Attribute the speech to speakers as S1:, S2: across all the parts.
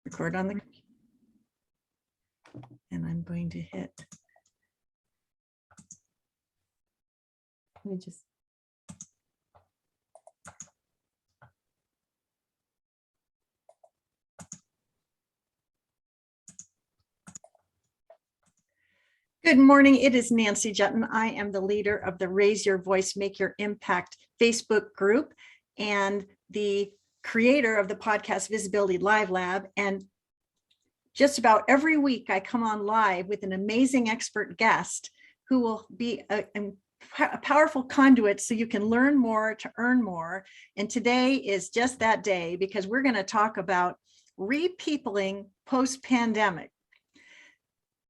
S1: record on the, and I'm going to hit.
S2: Let me just.
S1: Good morning. It is Nancy Juetten. I am the leader of the Raise Your Voice, Make Your Impact Facebook group and the creator of the podcast Visibility Live Lab. And just about every week I come on live with an amazing expert guest who will be a powerful conduit so you can learn more to earn more. And today is just that day because we're going to talk about repeopling post-pandemic.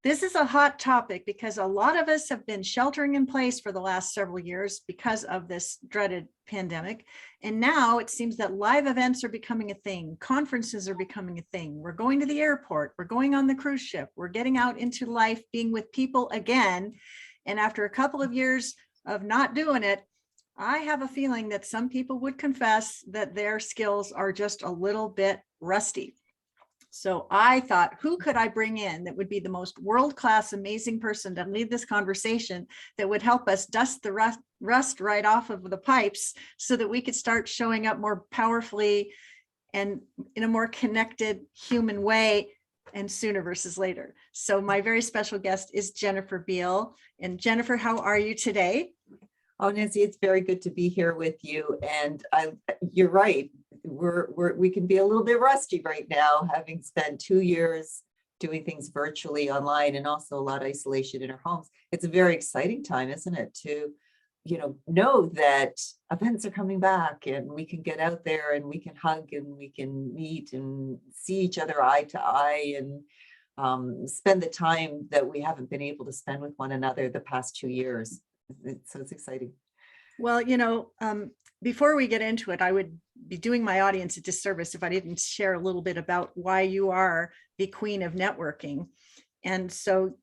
S1: This is a hot topic because a lot of us have been sheltering in place for the last several years because of this dreaded pandemic. And now it seems that live events are becoming a thing. Conferences are becoming a thing. We're going to the airport. We're going on the cruise ship. We're getting out into life, being with people again. And after a couple of years of not doing it, I have a feeling that some people would confess that their skills are just a little bit rusty. So I thought, who could I bring in that would be the most world-class, amazing person to lead this conversation that would help us dust the rust right off of the pipes so that we could start showing up more powerfully and in a more connected human way and sooner versus later. So my very special guest is Jennifer Beale. And Jennifer, how are you today?
S2: Oh, Nancy, it's very good to be here with you. And you're right. We can be a little bit rusty right now, having spent 2 years doing things virtually online and also a lot of isolation in our homes. It's a very exciting time, isn't it, to know that events are coming back and we can get out there and we can hug and we can meet and see each other eye to eye and spend the time that we haven't been able to spend with one another the past 2 years. So it's exciting.
S1: Well, before we get into it, I would be doing my audience a disservice if I didn't share a little bit about why you are the queen of networking. And so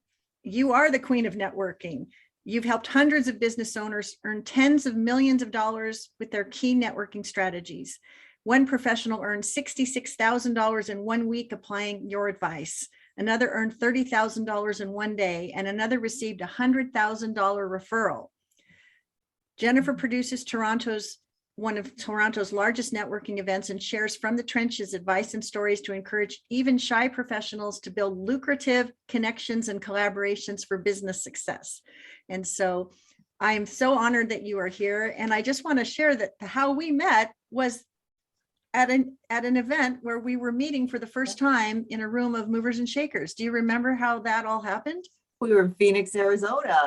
S1: you are the queen of networking. You've helped hundreds of business owners earn tens of millions of dollars with their key networking strategies. One professional earned $66,000 in 1 week applying your advice. Another earned $30,000 in 1 day, and another received a $100,000 referral. Jennifer produces one of Toronto's largest networking events and shares from the trenches advice and stories to encourage even shy professionals to build lucrative connections and collaborations for business success. And so I am so honored that you are here. And I just want to share that how we met was at an event where we were meeting for the first time in a room of movers and shakers. Do you remember how that all happened?
S2: We were in Phoenix, Arizona.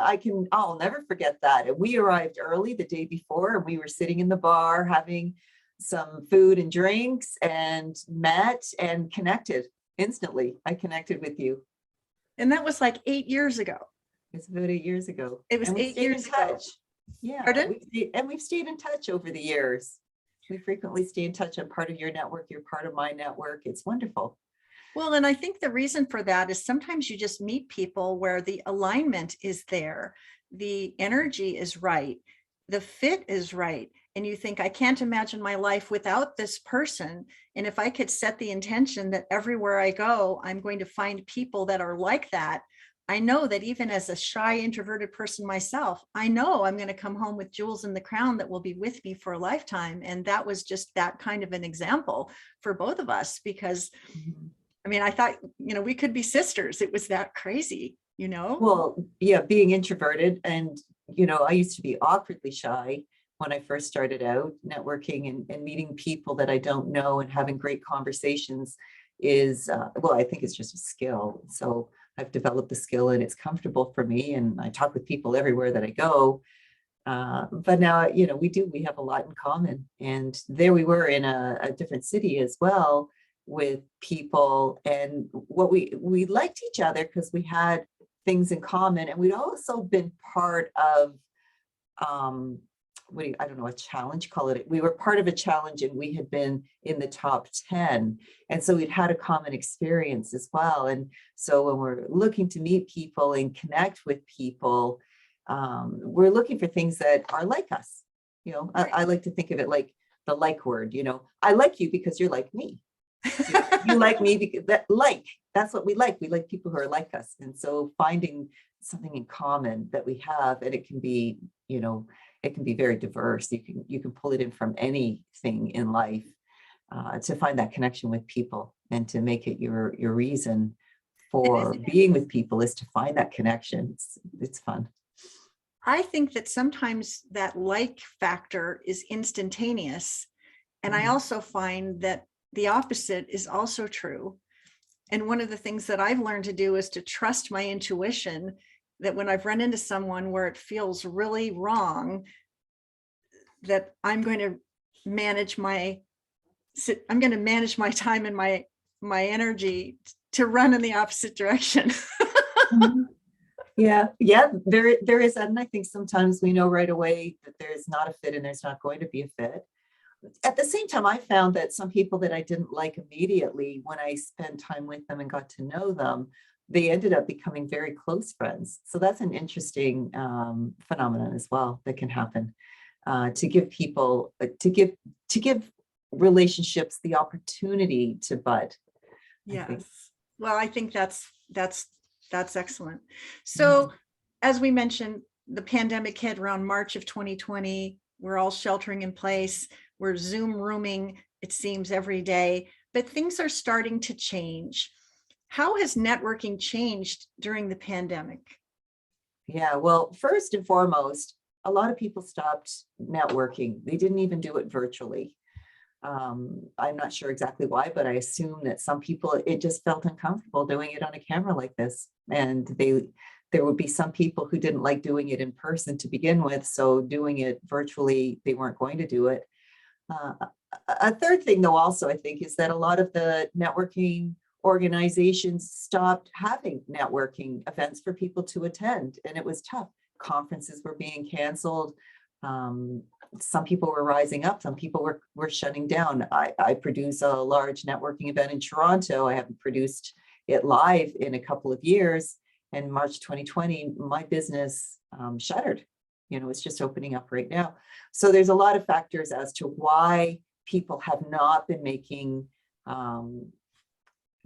S2: I'll never forget that. And we arrived early the day before and we were sitting in the bar having some food and drinks and met and connected instantly. I connected with you.
S1: And that was like 8 years ago.
S2: It's about 8 years ago.
S1: It was 8 years ago.
S2: Yeah.
S1: Pardon?
S2: We've stayed in touch over the years. We frequently stay in touch. I'm part of your network. You're part of my network. It's wonderful.
S1: Well, and I think the reason for that is sometimes you just meet people where the alignment is there, the energy is right, the fit is right. And you think, I can't imagine my life without this person. And if I could set the intention that everywhere I go, I'm going to find people that are like that. I know that even as a shy, introverted person myself, I know I'm going to come home with jewels in the crown that will be with me for a lifetime. And that was just that kind of an example for both of us, because I mean, I thought, we could be sisters. It was that crazy,
S2: Well, yeah, being introverted and, I used to be awkwardly shy when I first started out networking and meeting people that I don't know and having great conversations is, I think it's just a skill. So I've developed the skill and it's comfortable for me. And I talk with people everywhere that I go. But now, we have a lot in common. And there we were in a different city as well with people. And what we liked each other because we had things in common. And we'd also been part of, I don't know, a challenge, call it. We were part of a challenge and we had been in the top 10. And so we'd had a common experience as well. And so when we're looking to meet people and connect with people, we're looking for things that are like us. I like to think of it like the like word, I like you because you're like me. You like me because that's what we like. We like people who are like us. And so finding something in common that we have, and it can be, it can be very diverse. You can pull it in from anything in life, to find that connection with people and to make it your reason
S1: And
S2: for
S1: isn't it,
S2: being with people is to find that connection. It's fun.
S1: I think that sometimes that like factor is instantaneous. And I
S2: Mhm.
S1: also find that the opposite is also true. And one of the things that I've learned to do is to trust my intuition, that when I've run into someone where it feels really wrong, that manage my I'm going to manage my time and my energy to run in the opposite direction.
S2: Mhm. Yeah, there is that. And I think sometimes we know right away that there's not a fit and there's not going to be a fit. At the same time, I found that some people that I didn't like immediately, when I spent time with them and got to know them, they ended up becoming very close friends. So that's an interesting phenomenon as well that can happen, to give people, to give relationships the opportunity to bud, I think.
S1: Yes. Well, I think that's excellent.
S2: Mhm.
S1: So, as we mentioned, the pandemic hit around March of 2020. We're all sheltering in place. We're Zoom rooming, it seems, every day, but things are starting to change. How has networking changed during the pandemic?
S2: Yeah, well, first and foremost, a lot of people stopped networking. They didn't even do it virtually. I'm not sure exactly why, but I assume that some people, it just felt uncomfortable doing it on a camera like this. And there would be some people who didn't like doing it in person to begin with. So doing it virtually, they weren't going to do it. Uh, a third thing, though, also, I think, is that a lot of the networking organizations stopped having networking events for people to attend, and it was tough. Conferences were being canceled. Um, some people were rising up, some people were shutting down. I produce a large networking event in Toronto. I haven't produced it live in a couple of years. In March 2020, my business shuttered. It's just opening up right now. So there's a lot of factors as to why people have not been making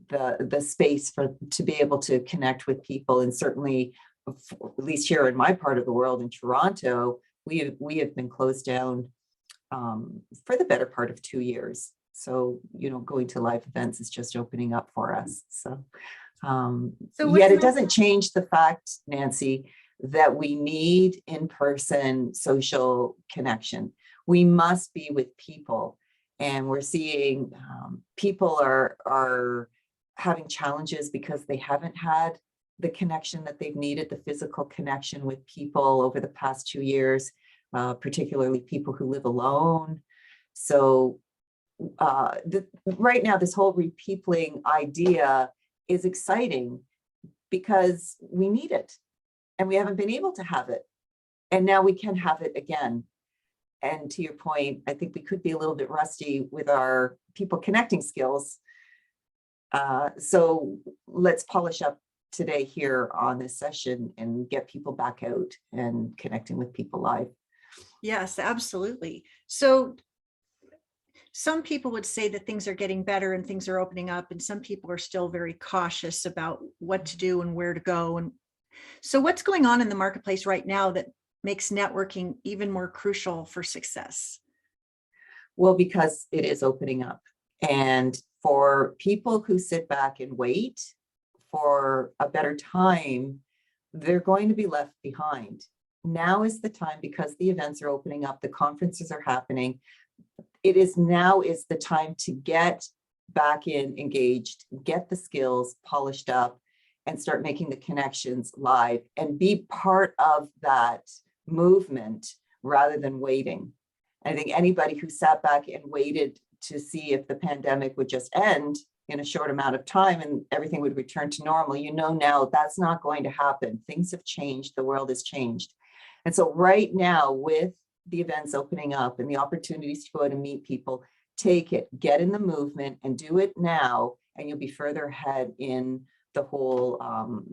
S2: the space to be able to connect with people. And certainly, at least here in my part of the world, in Toronto, we have been closed down for the better part of 2 years. So, going to live events is just opening up for us. So
S1: So
S2: yet
S1: what's
S2: it doesn't change the fact, Nancy, that we need in-person social connection. We must be with people. And we're seeing people are having challenges because they haven't had the connection that they've needed, the physical connection with people over the past 2 years, particularly people who live alone. So right now, this whole repeopling idea is exciting because we need it and we haven't been able to have it. And now we can have it again. And to your point, I think we could be a little bit rusty with our people connecting skills. So let's polish up today here on this session and get people back out and connecting with people live.
S1: Yes, absolutely. So some people would say that things are getting better and things are opening up, and some people are still very cautious about what to do and where to go. And so what's going on in the marketplace right now that makes networking even more crucial for success?
S2: Well, because it is opening up. And for people who sit back and wait for a better time, they're going to be left behind. Now is the time, because the events are opening up, the conferences are happening. Now is the time to get back in engaged, get the skills polished up, and start making the connections live and be part of that movement rather than waiting. I think anybody who sat back and waited to see if the pandemic would just end in a short amount of time and everything would return to normal, now that's not going to happen. Things have changed. The world has changed. And so right now, with the events opening up and the opportunities to go out and meet people, take it, get in the movement and do it now, and you'll be further ahead in the whole,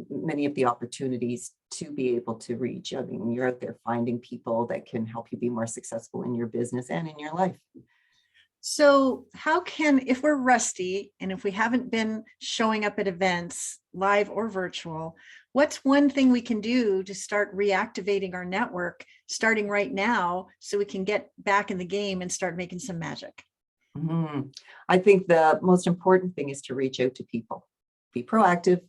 S2: many of the opportunities to be able to reach. I mean, you're out there finding people that can help you be more successful in your business and in your life.
S1: So how can, if we're rusty and if we haven't been showing up at events, live or virtual, what's one thing we can do to start reactivating our network starting right now so we can get back in the game and start making some magic?
S2: I think the most important thing is to reach out to people. Be proactive,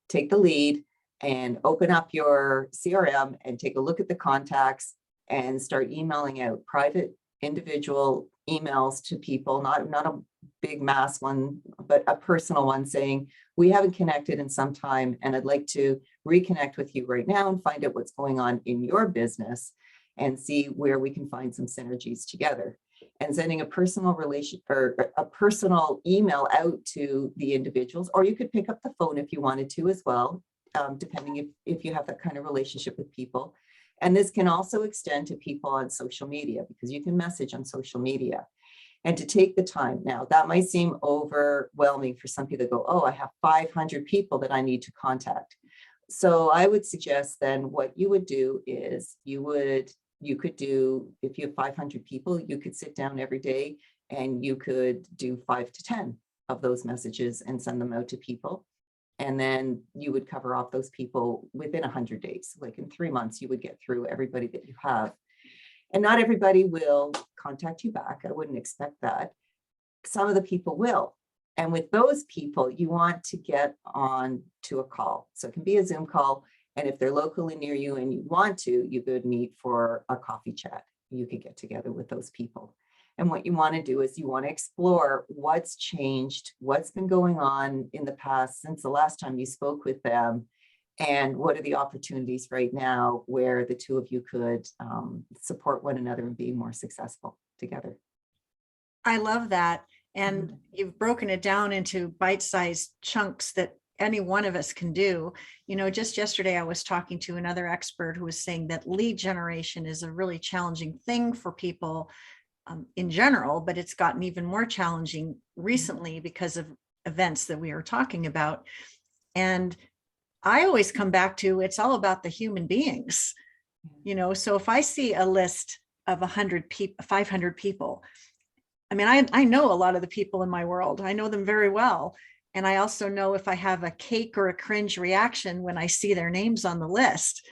S2: take the lead, and open up your CRM and take a look at the contacts and start emailing out private individual emails to people, not a big mass one, but a personal one saying, we haven't connected in some time and I'd like to reconnect with you right now and find out what's going on in your business and see where we can find some synergies together. And sending a personal relation or a personal email out to the individuals, or you could pick up the phone if you wanted to as well, depending if you have that kind of relationship with people. And this can also extend to people on social media because you can message on social media. And to take the time now, that might seem overwhelming for some people to go, oh, I have 500 people that I need to contact. So I would suggest then what you would do is you could do, if you have 500 people, you could sit down every day and you could do 5 to 10 of those messages and send them out to people. And then you would cover off those people within 100 days. Like in 3 months, you would get through everybody that you have. And not everybody will contact you back. I wouldn't expect that. Some of the people will. And with those people, you want to get on to a call. So it can be a Zoom call. And if they're locally near you and you want to, you could meet for a coffee chat. You could get together with those people. And what you want to do is you want to explore what's changed, what's been going on in the past since the last time you spoke with them, and what are the opportunities right now where the two of you could support one another and be more successful together.
S1: I love that. And you've broken it down into bite-sized chunks that any one of us can do. You know, just yesterday I was talking to another expert who was saying that lead generation is a really challenging thing for people in general, but it's gotten even more challenging recently because of events that we are talking about. And I always come back to, it's all about the human beings, you know. So if I see a list of 100 people, 500 people, I mean, I know a lot of the people in my world. I know them very well. And I also know if I have a cake or a cringe reaction when I see their names on the list.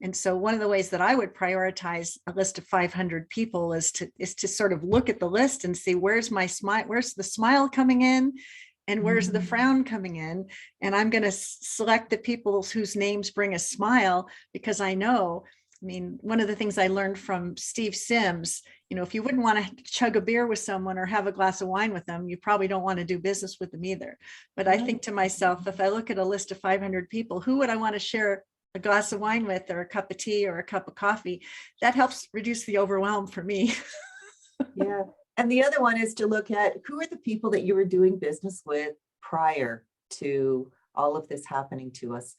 S1: And so one of the ways that I would prioritize a list of 500 people is to sort of look at the list and see where's my smile, where's the smile coming in and where's the frown coming in. And I'm going to select the people whose names bring a smile because I know, I mean, one of the things I learned from Steve Sims, you know, if you wouldn't want to chug a beer with someone or have a glass of wine with them, you probably don't want to do business with them either. But I think to myself, if I look at a list of 500 people, who would I want to share a glass of wine with, or a cup of tea, or a cup of coffee? That helps reduce the overwhelm for me.
S2: Yeah. And the other one is to look at who are the people that you were doing business with prior to all of this happening to us.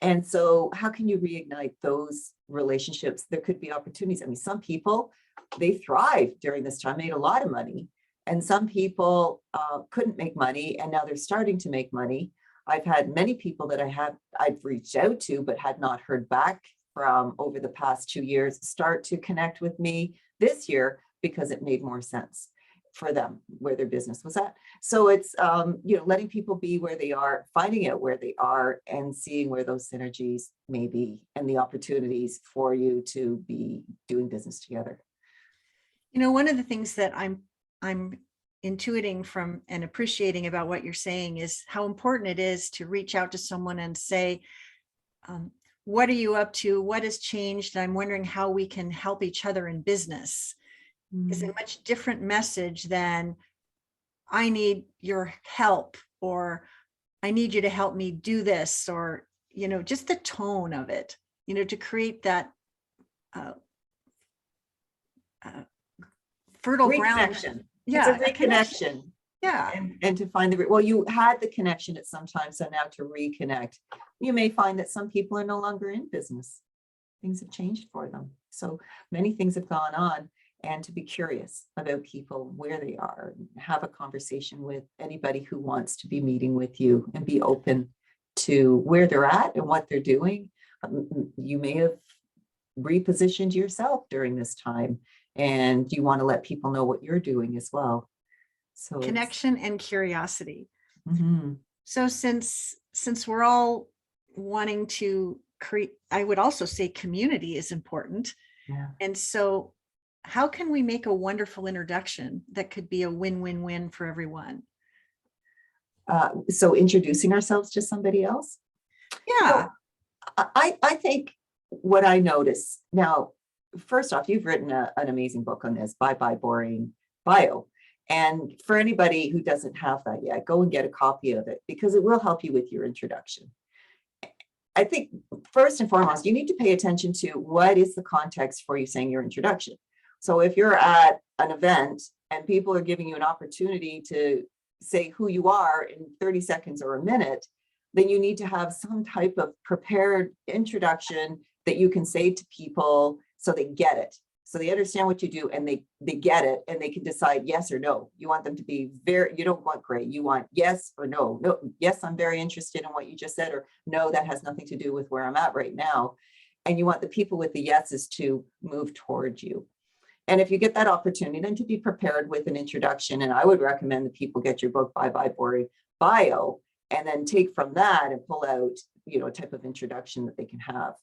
S2: And so how can you reignite those relationships? There could be opportunities. I mean, some people, they thrived during this time, made a lot of money. And some people couldn't make money and now they're starting to make money. I've had many people that I've reached out to, but had not heard back from over the past 2 years, start to connect with me this year because it made more sense for them where their business was at. So it's, you know, letting people be where they are, finding out where they are and seeing where those synergies may be and the opportunities for you to be doing business together.
S1: You know, one of the things that I'm intuiting from and appreciating about what you're saying is how important it is to reach out to someone and say, what are you up to? What has changed? And I'm wondering how we can help each other in business. Is a much different message than I need your help, or I need you to help me do this, or, you know, just the tone of it, you know, to create that fertile ground.
S2: Yeah, it's a reconnection.
S1: Yeah.
S2: And to find well, you had the connection at some time, so now to reconnect. You may find that some people are no longer in business. Things have changed for them. So many things have gone on, and to be curious about people, where they are, have a conversation with anybody who wants to be meeting with you and be open to where they're at and what they're doing. You may have repositioned yourself during this time and you want to let people know what you're doing as well. So it's,
S1: Connection and curiosity.
S2: mhm,
S1: So since we're all wanting to create, I would also say community is important.
S2: yeah.
S1: And so how can we make a wonderful introduction that could be a win-win-win for everyone?
S2: So introducing ourselves to somebody else. You know,
S1: Yeah.
S2: I think what I notice now, first off, you've written an amazing book on this, Bye Bye Boring Bio. And for anybody who doesn't have that yet, go and get a copy of it because it will help you with your introduction. I think first and foremost, you need to pay attention to what is the context for you saying your introduction. So if you're at an event and people are giving you an opportunity to say who you are in 30 seconds or a minute, then you need to have some type of prepared introduction that you can say to people so they get it. So they understand what you do and they get it and they can decide yes or no. You want them to be you don't want gray, you want yes or no. No, yes, I'm very interested in what you just said, or no, that has nothing to do with where I'm at right now. And you want the people with the yeses to move towards you. And if you get that opportunity, then to be prepared with an introduction. And I would recommend that people get your book, Bye Bye Boring Bio, and then take from that and pull out, a type of introduction that they can have.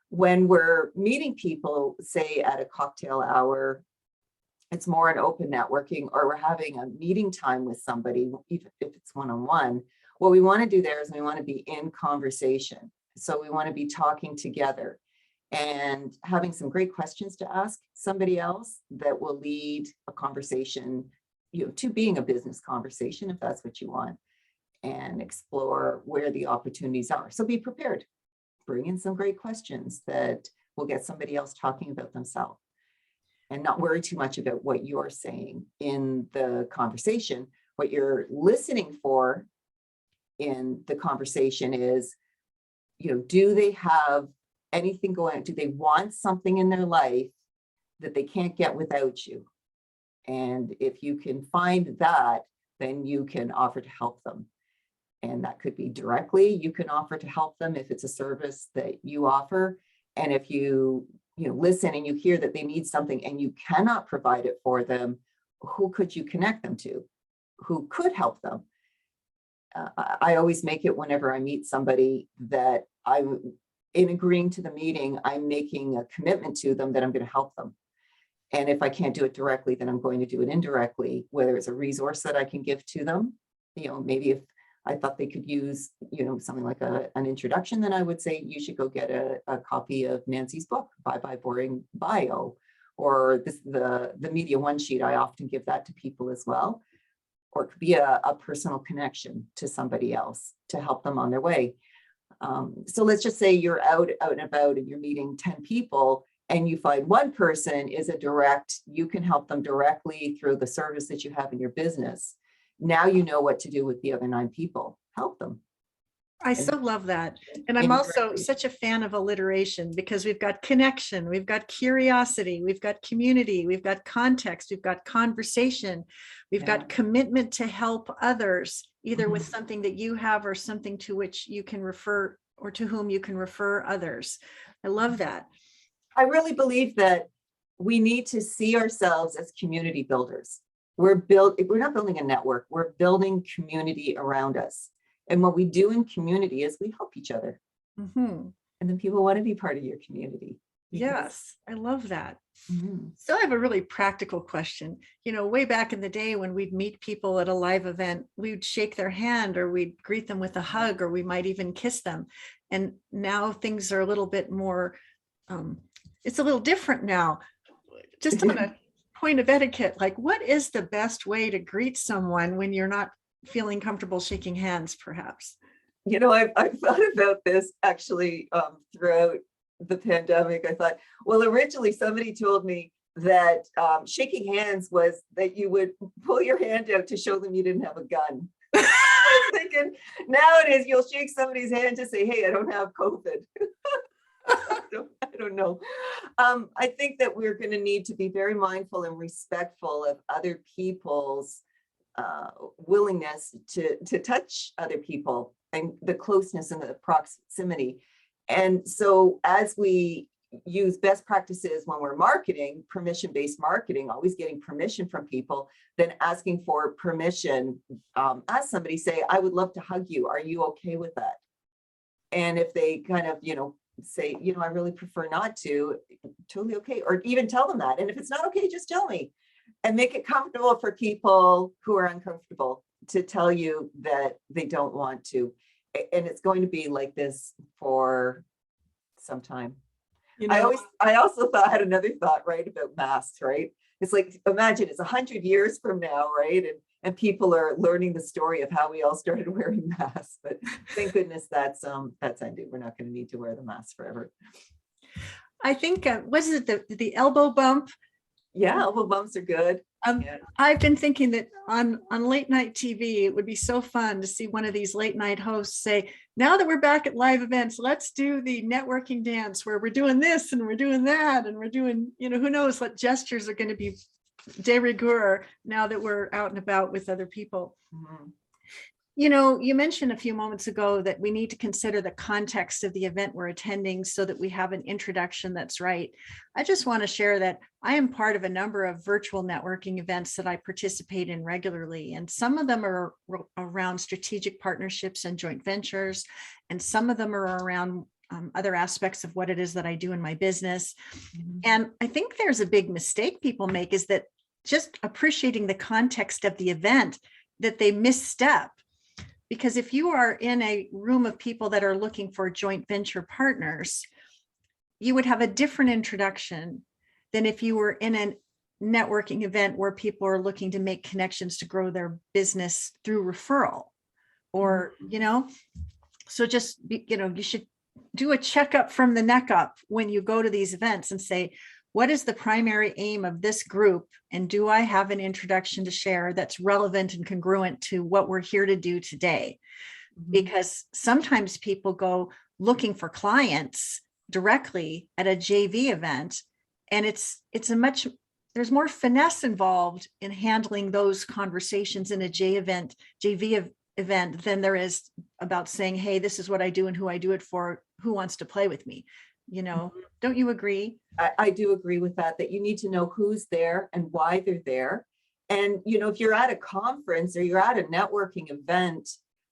S2: When we're meeting people, say at a cocktail hour, it's more an open networking, or we're having a meeting time with somebody, even if it's one-on-one, what we want to do there is we want to be in conversation. So we want to be talking together and having some great questions to ask somebody else that will lead a conversation, to being a business conversation, if that's what you want, and explore where the opportunities are. So be prepared. Bring in some great questions that will get somebody else talking about themselves, and not worry too much about what you're saying in the conversation. What you're listening for in the conversation is, do they have anything going on? Do they want something in their life that they can't get without you? And if you can find that, then you can offer to help them. And that could be directly, you can offer to help them if it's a service that you offer. And if you listen and you hear that they need something and you cannot provide it for them, who could you connect them to? Who could help them? I always make it whenever I meet somebody that in agreeing to the meeting, I'm making a commitment to them that I'm going to help them. And if I can't do it directly, then I'm going to do it indirectly, whether it's a resource that I can give to them. Maybe if I thought they could use, something like an introduction, then I would say you should go get a copy of Nancy's book, Bye Bye Boring Bio, or the media one sheet. I often give that to people as well. Or it could be a personal connection to somebody else to help them on their way. So let's just say you're out and about and you're meeting 10 people and you find one person is you can help them directly through the service that you have in your business. Now you know what to do with the other 9 people. Help them.
S1: I so love that. And I'm also such a fan of alliteration because we've got connection, we've got curiosity, we've got community, we've got context, we've got conversation, we've got commitment to help others, either with something that you have or something to which you can refer or to whom you can refer others. I love that.
S2: I really believe that we need to see ourselves as community builders. We're not building a network, we're building community around us. And what we do in community is we help each other.
S1: Mm-hmm.
S2: And then people want to be part of your community.
S1: Yes, I love that.
S2: Mm-hmm.
S1: So I have a really practical question. Way back in the day when we'd meet people at a live event, we'd shake their hand or we'd greet them with a hug, or we might even kiss them. And now things are a little bit more, it's a little different now. Just on a point of etiquette, like what is the best way to greet someone when you're not feeling comfortable shaking hands, perhaps?
S2: I've thought about this actually throughout the pandemic. I thought, well, originally somebody told me that shaking hands was that you would pull your hand out to show them you didn't have a gun. I was thinking nowadays you'll shake somebody's hand to say, hey, I don't have COVID. I don't know. I think that we're going to need to be very mindful and respectful of other people's willingness to touch other people and the closeness and the proximity. And so as we, use best practices when we're marketing, permission-based marketing, always getting permission from people, then asking for permission. Ask somebody, say, I would love to hug you. Are you okay with that? And if they kind of, say, I really prefer not to, totally okay. Or even tell them that. And if it's not okay, just tell me. And make it comfortable for people who are uncomfortable to tell you that they don't want to. And it's going to be like this for some time. I also had another thought, right, about masks, right? It's like, imagine it's 100 years from now, right? And people are learning the story of how we all started wearing masks. But thank goodness that's ended. We're not going to need to wear the mask forever.
S1: I think, was it the elbow bump?
S2: Yeah, elbow bumps are good. Yeah.
S1: I've been thinking that on late night TV, it would be so fun to see one of these late night hosts say, now that we're back at live events, let's do the networking dance where we're doing this and we're doing that. And we're doing, who knows what gestures are going to be de rigueur now that we're out and about with other people.
S2: Mm-hmm.
S1: You mentioned a few moments ago that we need to consider the context of the event we're attending so that we have an introduction that's right. I just want to share that I am part of a number of virtual networking events that I participate in regularly, and some of them are around strategic partnerships and joint ventures, and some of them are around other aspects of what it is that I do in my business. Mm-hmm. And I think there's a big mistake people make is that just appreciating the context of the event, that they misstep. Because if you are in a room of people that are looking for joint venture partners, you would have a different introduction than if you were in a networking event where people are looking to make connections to grow their business through referral. Or, so just, you should do a checkup from the neck up when you go to these events and say, what is the primary aim of this group? And do I have an introduction to share that's relevant and congruent to what we're here to do today? Mm-hmm. Because sometimes people go looking for clients directly at a JV event, and there's more finesse involved in handling those conversations in a JV event than there is about saying, hey, this is what I do and who I do it for, who wants to play with me. Don't you agree?
S2: I do agree with that you need to know who's there and why they're there. And, if you're at a conference or you're at a networking event,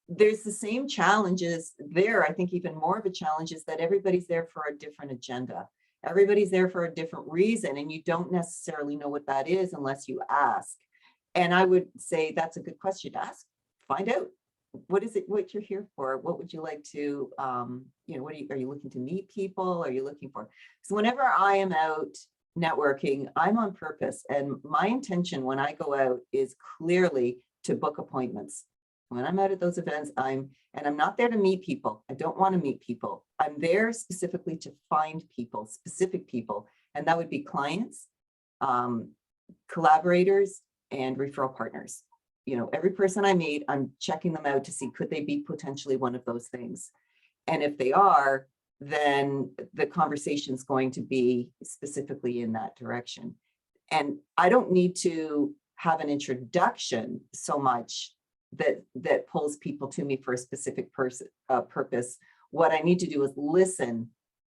S2: there's the same challenges there. I think even more of a challenge is that everybody's there for a different agenda. Everybody's there for a different reason, and you don't necessarily know what that is unless you ask. And I would say that's a good question to ask. Find out. What is it, what you're here for? What would you like to, are you looking to meet people? Are you looking for? So whenever I am out networking, I'm on purpose. And my intention when I go out is clearly to book appointments. When I'm out at those events, I'm not there to meet people. I don't want to meet people. I'm there specifically to find people, specific people. And that would be clients, collaborators, and referral partners. Every person I meet, I'm checking them out to see, could they be potentially one of those things? And if they are, then the conversation is going to be specifically in that direction. And I don't need to have an introduction so much that pulls people to me for a specific purpose. What I need to do is listen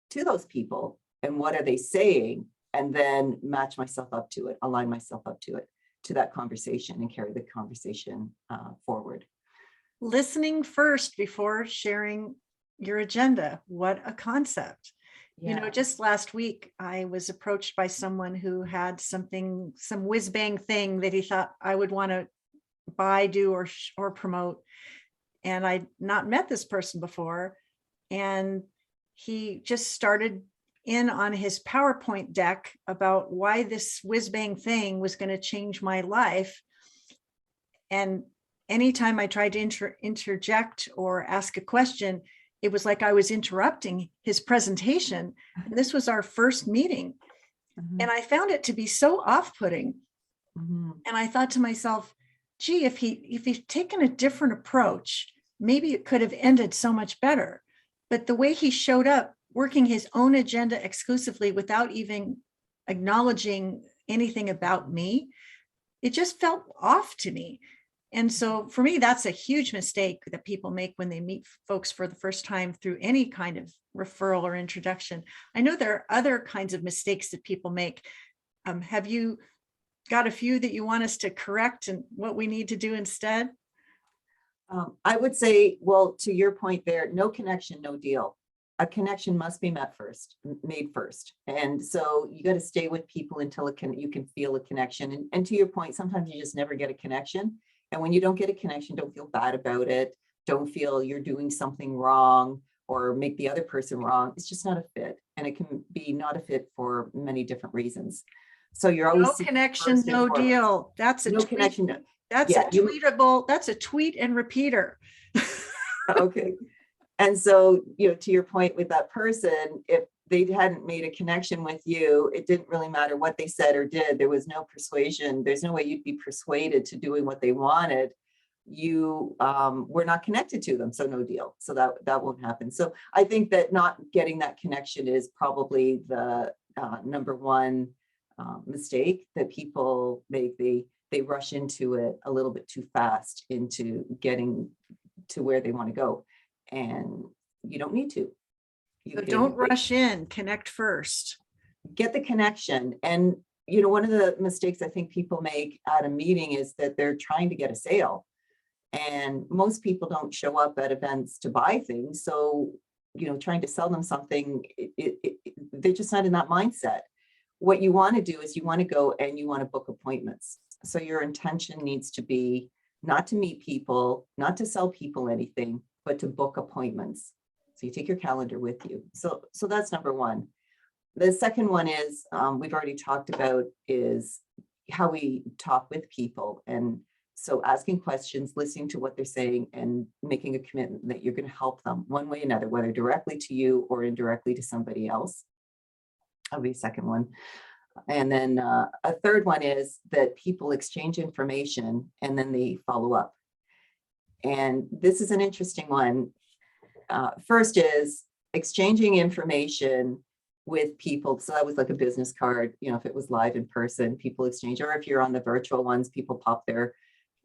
S2: to those people and what are they saying, and then match myself up to it, align myself up to it, to that conversation, and carry the conversation forward.
S1: Listening first before sharing your agenda. What a concept. Yeah. Just last week, I was approached by someone who had some whiz bang thing that he thought I would want to buy, do, or promote. And I'd not met this person before. And he just started in on his PowerPoint deck about why this whiz bang thing was going to change my life. And anytime I tried to interject or ask a question, it was like I was interrupting his presentation. And this was our first meeting. Mm-hmm. And I found it to be so off-putting. Mm-hmm. And I thought to myself, gee, if he'd taken a different approach, maybe it could have ended so much better. But the way he showed up, working his own agenda exclusively without even acknowledging anything about me, it just felt off to me. And so for me, that's a huge mistake that people make when they meet folks for the first time through any kind of referral or introduction. I know there are other kinds of mistakes that people make. Have you got a few that you want us to correct and what we need to do instead?
S2: I would say, well, to your point there, no connection, no deal. A connection must be made first. And so you got to stay with people until you can feel a connection. And to your point, sometimes you just never get a connection. And when you don't get a connection, don't feel bad about it. Don't feel you're doing something wrong or make the other person wrong. It's just not a fit. And it can be not a fit for many different reasons. So you're always
S1: No connection, no deal. That's a
S2: no
S1: tweet.
S2: connection.
S1: That's
S2: Yeah,
S1: a tweetable. That's a tweet and repeater.
S2: Okay. And so, to your point with that person, if they hadn't made a connection with you, it didn't really matter what they said or did. There was no persuasion. There's no way you'd be persuaded to doing what they wanted. You were not connected to them, so no deal. So that won't happen. So I think that not getting that connection is probably the number one mistake that people make. They rush into it a little bit too fast into getting to where they want to go. And you don't need to.
S1: So don't rush in, connect first.
S2: Get the connection. And, one of the mistakes I think people make at a meeting is that they're trying to get a sale. And most people don't show up at events to buy things. So, trying to sell them something, they're just not in that mindset. What you want to do is you want to go and you want to book appointments. So your intention needs to be not to meet people, not to sell people anything, but to book appointments. So you take your calendar with you. So that's number one. The second one is, we've already talked about, is how we talk with people. And so asking questions, listening to what they're saying, and making a commitment that you're going to help them one way or another, whether directly to you or indirectly to somebody else. That'll be a second one. And then a third one is that people exchange information and then they follow up. And this is an interesting one. First is exchanging information with people. So that was like a business card, if it was live in person, people exchange, or if you're on the virtual ones, people pop their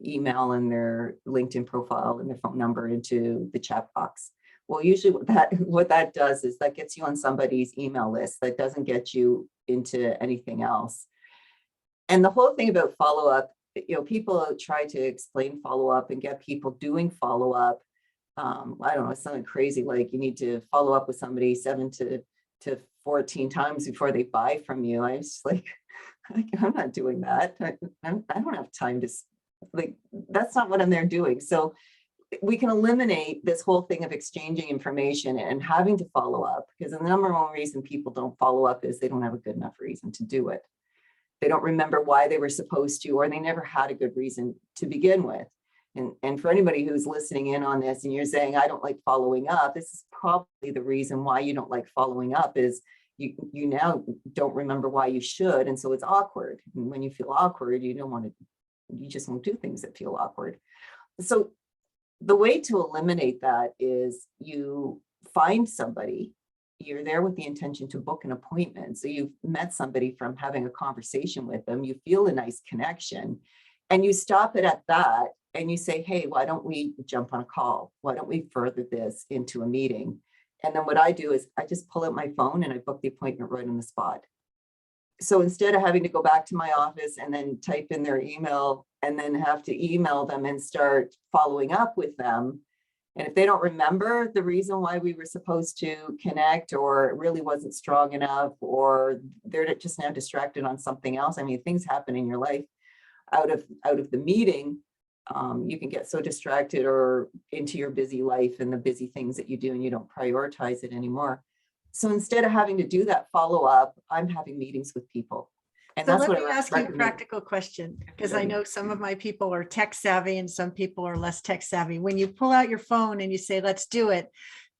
S2: email and their LinkedIn profile and their phone number into the chat box. Well, usually what that does is that gets you on somebody's email list. That doesn't get you into anything else. And the whole thing about follow-up, people try to explain follow-up and get people doing follow-up. I don't know, something crazy like you need to follow up with somebody 7 to 14 times before they buy from you. I was just like, I'm not doing that. I don't have time to, that's not what I'm there doing. So we can eliminate this whole thing of exchanging information and having to follow up, because the number one reason people don't follow up is they don't have a good enough reason to do it. They don't remember why they were supposed to, or they never had a good reason to begin with. And for anybody who's listening in on this and you're saying, I don't like following up, this is probably the reason why you don't like following up, is you now don't remember why you should. And so it's awkward. And when you feel awkward, you just won't do things that feel awkward. So the way to eliminate that is you find somebody, you're there with the intention to book an appointment. So you've met somebody from having a conversation with them, you feel a nice connection, and you stop it at that. And you say, hey, why don't we jump on a call? Why don't we further this into a meeting? And then what I do is I just pull out my phone and I book the appointment right on the spot. So instead of having to go back to my office and then type in their email and then have to email them and start following up with them, and if they don't remember the reason why we were supposed to connect, or it really wasn't strong enough, or they're just now distracted on something else. I mean, things happen in your life out of the meeting. You can get so distracted or into your busy life and the busy things that you do, and you don't prioritize it anymore. So instead of having to do that follow up, I'm having meetings with people. And
S1: so
S2: that's
S1: let
S2: what
S1: me
S2: I
S1: ask you a
S2: recommend.
S1: practical question, because I know some of my people are tech savvy and some people are less tech savvy. When you pull out your phone and you say, let's do it,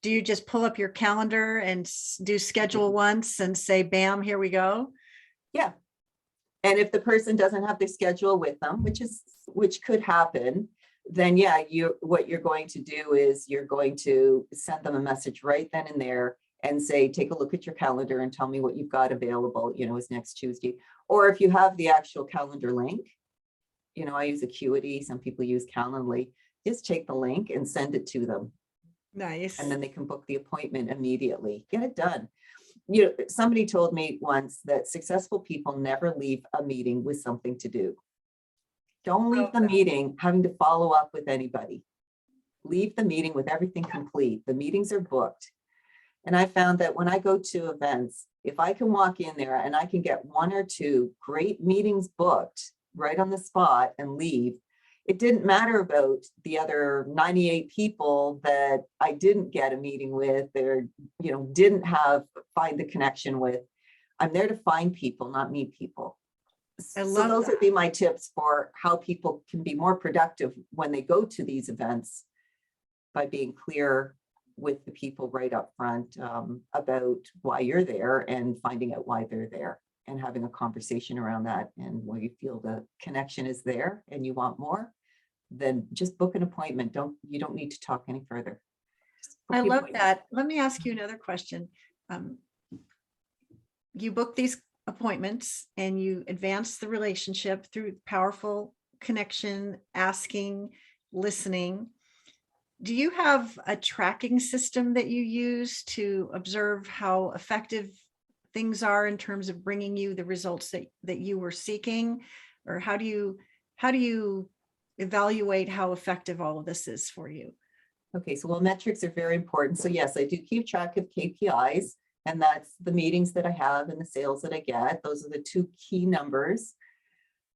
S1: do you just pull up your calendar and do schedule once and say, bam, here we go?
S2: Yeah. And if the person doesn't have their schedule with them, which could happen, then yeah, what you're going to do is you're going to send them a message right then and there and say, take a look at your calendar and tell me what you've got available, is next Tuesday. Or if you have the actual calendar link, I use Acuity, some people use Calendly. Just take the link and send it to them.
S1: Nice.
S2: And then they can book the appointment immediately. Get it done. Somebody told me once that successful people never leave a meeting with something to do. Don't leave the meeting having to follow up with anybody. Leave the meeting with everything complete. The meetings are booked. And I found that when I go to events, if I can walk in there and I can get 1 or 2 great meetings booked right on the spot and leave, it didn't matter about the other 98 people that I didn't get a meeting with or, didn't find the connection with. I'm there to find people, not meet people.
S1: I
S2: So
S1: love
S2: those
S1: that.
S2: would be my tips for how people can be more productive when they go to these events, by being clear with the people right up front about why you're there and finding out why they're there and having a conversation around that. And where you feel the connection is there and you want more, then just book an appointment. You don't need to talk any further.
S1: I love that. Let me ask you another question. You book these appointments and you advance the relationship through powerful connection, asking, listening. Do you have a tracking system that you use to observe how effective things are in terms of bringing you the results that you were seeking? Or how do you evaluate how effective all of this is for you?
S2: Okay, so metrics are very important. So yes, I do keep track of KPIs, and that's the meetings that I have and the sales that I get. Those are the 2 key numbers.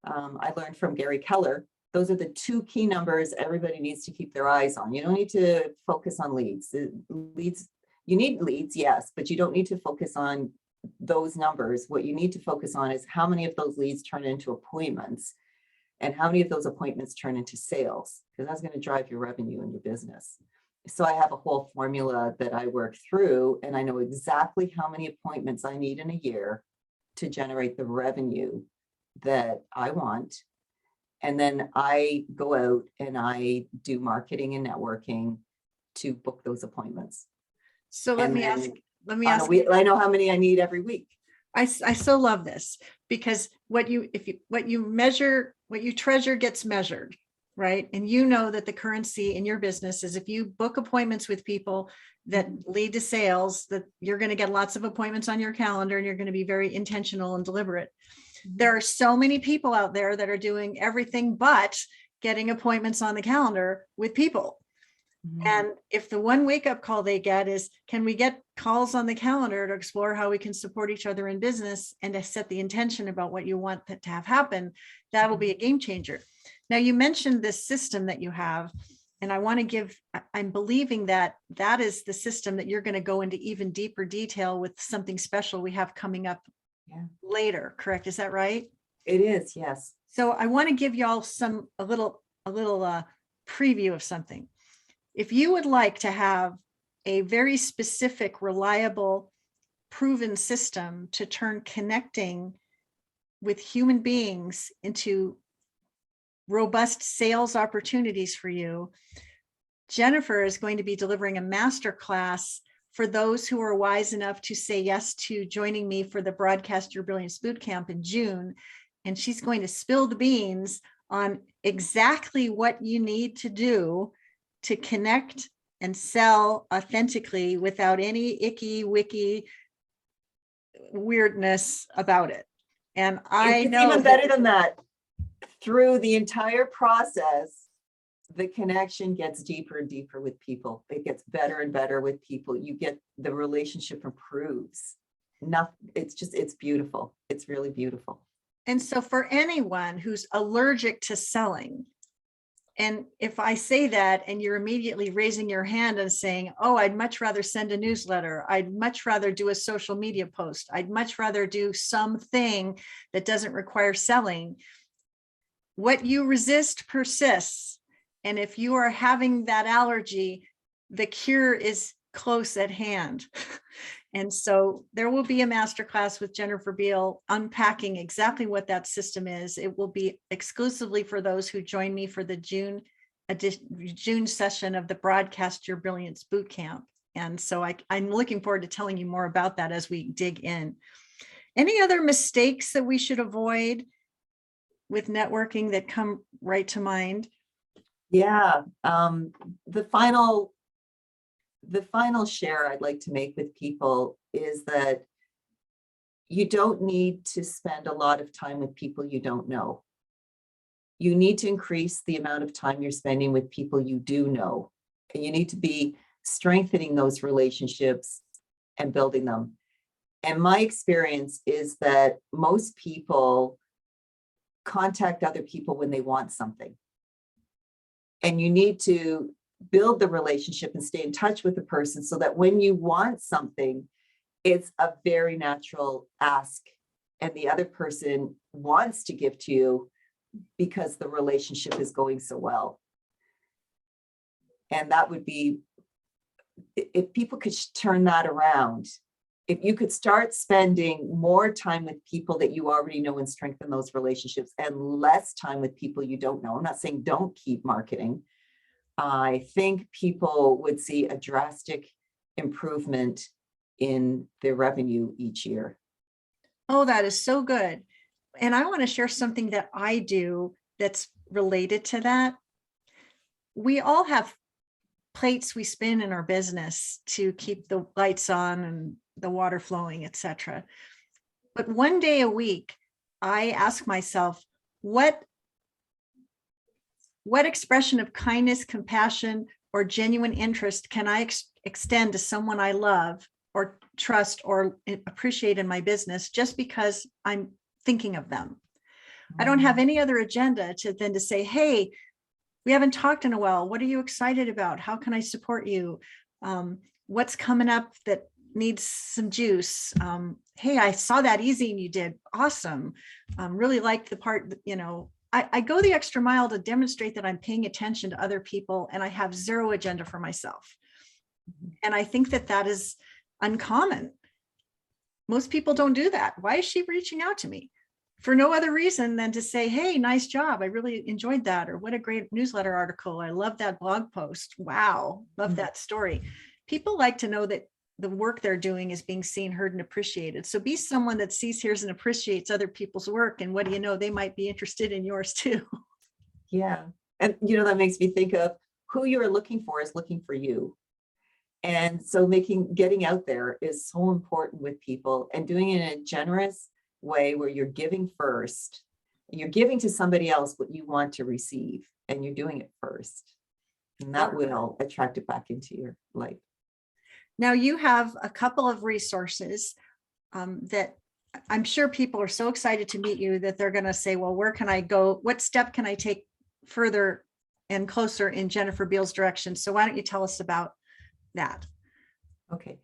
S2: I learned from Gary Keller. Those are the 2 key numbers everybody needs to keep their eyes on. You don't need to focus on leads. You need leads, yes, but you don't need to focus on those numbers. What you need to focus on is how many of those leads turn into appointments and how many of those appointments turn into sales, because that's going to drive your revenue in your business. So I have a whole formula that I work through, and I know exactly how many appointments I need in a year to generate the revenue that I want. And then I go out and I do marketing and networking to book those appointments.
S1: So let me ask
S2: I know how many I need every week.
S1: I so love this, because what you treasure gets measured, right? And you know that the currency in your business is if you book appointments with people that lead to sales, that you're going to get lots of appointments on your calendar and you're going to be very intentional and deliberate. There are so many people out there that are doing everything but getting appointments on the calendar with people. And if the one wake-up call they get is, can we get calls on the calendar to explore how we can support each other in business and to set the intention about what you want to have happen, that'll be a game changer. Now, you mentioned this system that you have, and I'm believing that that is the system that you're going to go into even deeper detail with something special we have coming up later, correct? Is that right?
S2: It is, yes.
S1: So I want to give y'all a little preview of something. If you would like to have a very specific, reliable, proven system to turn connecting with human beings into robust sales opportunities for you, Jennifer is going to be delivering a masterclass for those who are wise enough to say yes to joining me for the Broadcast Your Brilliance Bootcamp in June. And she's going to spill the beans on exactly what you need to do to connect and sell authentically without any icky, wicky weirdness about it. And I know
S2: even better than that. Through the entire process, the connection gets deeper and deeper with people. It gets better and better with people. The relationship improves. It's beautiful. It's really beautiful.
S1: And so for anyone who's allergic to selling, and if I say that and you're immediately raising your hand and saying, oh, I'd much rather send a newsletter, I'd much rather do a social media post, I'd much rather do something that doesn't require selling, what you resist persists. And if you are having that allergy, the cure is close at hand. And so there will be a masterclass with Jennifer Beale unpacking exactly what that system is. It will be exclusively for those who join me for the June session of the Broadcast Your Brilliance Bootcamp. And so I'm looking forward to telling you more about that as we dig in. Any other mistakes that we should avoid with networking that come right to mind?
S2: Yeah. The final share I'd like to make with people is that you don't need to spend a lot of time with people you don't know. You need to increase the amount of time you're spending with people you do know. And you need to be strengthening those relationships and building them. And my experience is that most people contact other people when they want something. And you need to build the relationship and stay in touch with the person so that when you want something, it's a very natural ask. And the other person wants to give to you because the relationship is going so well. And that would be, if people could turn that around, if you could start spending more time with people that you already know and strengthen those relationships and less time with people you don't know. I'm not saying don't keep marketing. I think people would see a drastic improvement in their revenue each year.
S1: Oh, that is so good. And I want to share something that I do that's related to that. We all have plates we spin in our business to keep the lights on and the water flowing, etc. But one day a week, I ask myself, what expression of kindness, compassion, or genuine interest can I extend to someone I love or trust or appreciate in my business just because I'm thinking of them? I don't have any other agenda than to say, hey, we haven't talked in a while. What are you excited about? How can I support you? What's coming up that needs some juice? Hey, I saw that e-zine you did. Awesome. Really liked the part that, I go the extra mile to demonstrate that I'm paying attention to other people and I have zero agenda for myself. And I think that that is uncommon. Most people don't do that. Why is she reaching out to me? For no other reason than to say, hey, nice job. I really enjoyed that. Or what a great newsletter article. I love that blog post. Wow. Love that story. People like to know that the work they're doing is being seen, heard, and appreciated. So be someone that sees, hears, and appreciates other people's work. And what do you know? They might be interested in yours too.
S2: Yeah. And, that makes me think of who you're looking for is looking for you. And so getting out there is so important with people and doing it in a generous way where you're giving first. You're giving to somebody else what you want to receive, and you're doing it first. And that will attract it back into your life.
S1: Now you have a couple of resources that I'm sure people are so excited to meet you that they're going to say, well, where can I go? What step can I take further and closer in Jennifer Beale's direction? So why don't you tell us about that?
S2: Okay.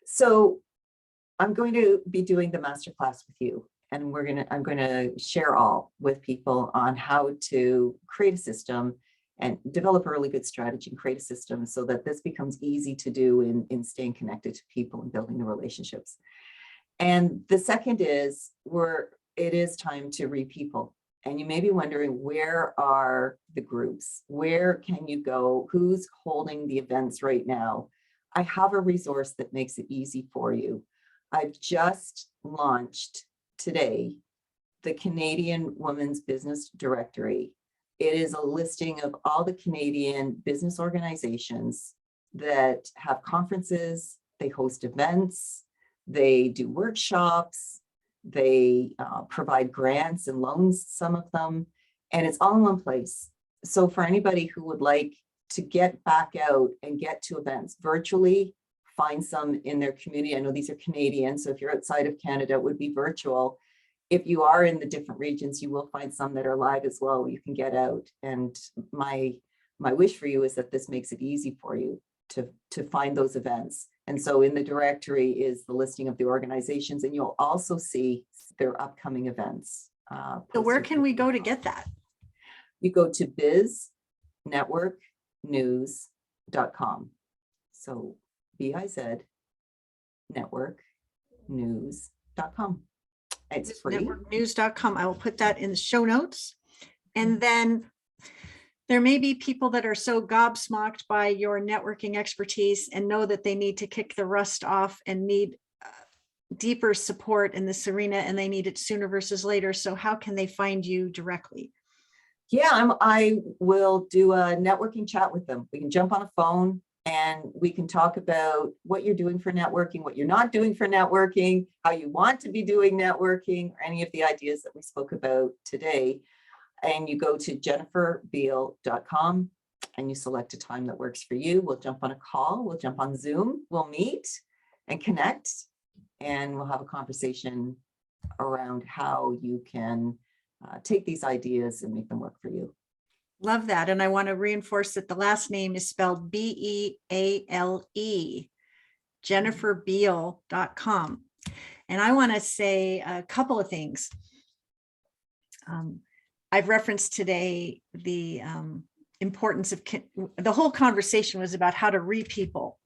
S2: So I'm going to be doing the masterclass with you, and I'm going to share all with people on how to create a system and develop a really good strategy and create a system so that this becomes easy to do in staying connected to people and building the relationships. And the second is it is time to read people. And you may be wondering, where are the groups? Where can you go? Who's holding the events right now? I have a resource that makes it easy for you. I've just launched today the Canadian Women's Business Directory. It is a listing of all the Canadian business organizations that have conferences, they host events, they do workshops, they provide grants and loans, some of them, and it's all in one place. So for anybody who would like to get back out and get to events virtually, find some in their community. I know these are Canadian, so if you're outside of Canada, it would be virtual. If you are in the different regions, you will find some that are live as well. You can get out. And my wish for you is that this makes it easy for you to find those events. And so in the directory is the listing of the organizations, and you'll also see their upcoming events.
S1: So where can we go to get that?
S2: You go to biznetworknews.com. So biznetworknews.com. It's free.
S1: Networknews.com. I will put that in the show notes. And then there may be people that are so gobsmacked by your networking expertise and know that they need to kick the rust off and need deeper support in this arena and they need it sooner versus later. So how can they find you directly?
S2: Yeah, I will do a networking chat with them. We can jump on a phone and we can talk about what you're doing for networking, what you're not doing for networking, how you want to be doing networking, or any of the ideas that we spoke about today. And you go to jenniferbeale.com and you select a time that works for you. We'll jump on a call, we'll jump on Zoom, we'll meet and connect, and we'll have a conversation around how you can take these ideas and make them work for you.
S1: Love that. And I want to reinforce that the last name is spelled B-E-A-L-E, jenniferbeale.com. And I want to say a couple of things. I've referenced today the importance of, the whole conversation was about how to read people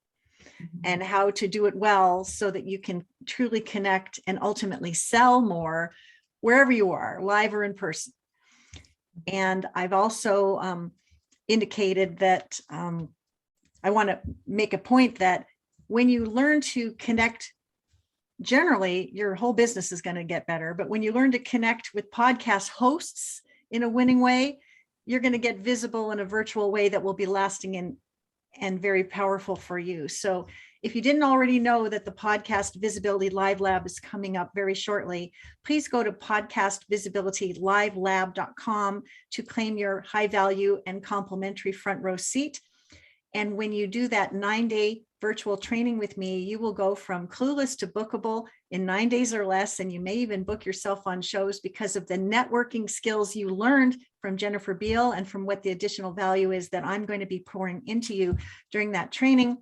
S1: and how to do it well so that you can truly connect and ultimately sell more wherever you are, live or in person. And I've also indicated that I want to make a point that when you learn to connect, generally your whole business is going to get better. But when you learn to connect with podcast hosts in a winning way, you're going to get visible in a virtual way that will be lasting and very powerful for you. So if you didn't already know that the Podcast Visibility Live Lab is coming up very shortly, please go to podcastvisibilitylivelab.com to claim your high value and complimentary front row seat. And when you do that 9-day virtual training with me, you will go from clueless to bookable in 9 days or less. And you may even book yourself on shows because of the networking skills you learned from Jennifer Beale and from what the additional value is that I'm going to be pouring into you during that training.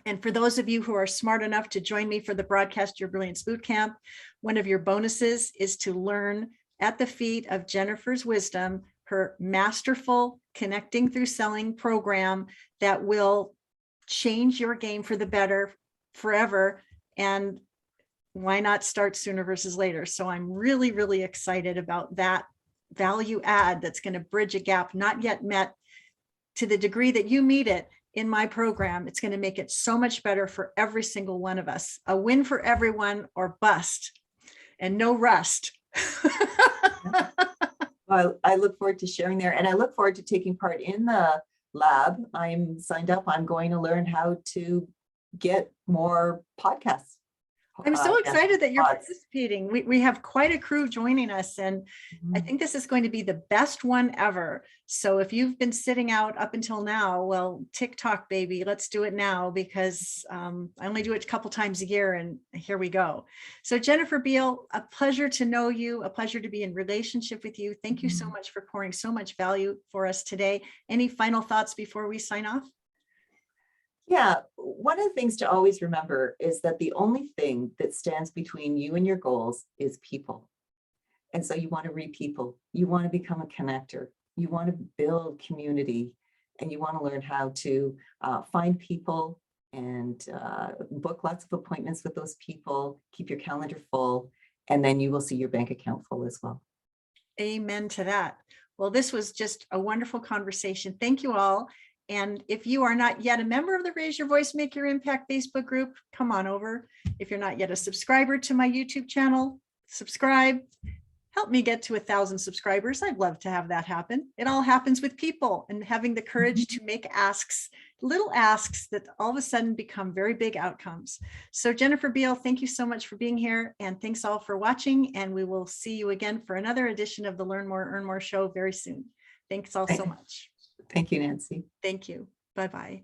S1: And for those of you who are smart enough to join me for the Broadcast Your Brilliance Bootcamp, one of your bonuses is to learn at the feet of Jennifer's wisdom, her masterful Connecting Through Selling program that will change your game for the better forever. And why not start sooner versus later? So I'm really, really excited about that value add that's going to bridge a gap not yet met. To the degree that you meet it in my program, it's going to make it so much better for every single one of us. A win for everyone or bust, and no rust.
S2: Well, I look forward to sharing there, and I look forward to taking part in the lab. I'm signed up. I'm going to learn how to get more podcasts.
S1: I'm so excited that you're
S2: pods.
S1: participating. We have quite a crew joining us, and I think this is going to be the best one ever. So if you've been sitting out up until now, well, TikTok, baby, let's do it now, because I only do it a couple times a year, and here we go. So Jennifer Beale, a pleasure to know you, a pleasure to be in relationship with you. Thank you so much for pouring so much value for us today. Any final thoughts before we sign off?
S2: Yeah, one of the things to always remember is that the only thing that stands between you and your goals is people. And so you want to read people, you want to become a connector, you want to build community, and you want to learn how to find people and book lots of appointments with those people, keep your calendar full, and then you will see your bank account full as well.
S1: Amen to that. Well, this was just a wonderful conversation. Thank you all. And if you are not yet a member of the Raise Your Voice, Make Your Impact Facebook group, come on over. If you're not yet a subscriber to my YouTube channel, subscribe. Help me get to 1,000 subscribers. I'd love to have that happen. It all happens with people and having the courage to make asks, little asks that all of a sudden become very big outcomes. So Jennifer Beale, thank you so much for being here. And thanks all for watching. And we will see you again for another edition of the Learn More, Earn More show very soon. Thanks all so much.
S2: Thank you, Nancy.
S1: Thank you. Bye-bye.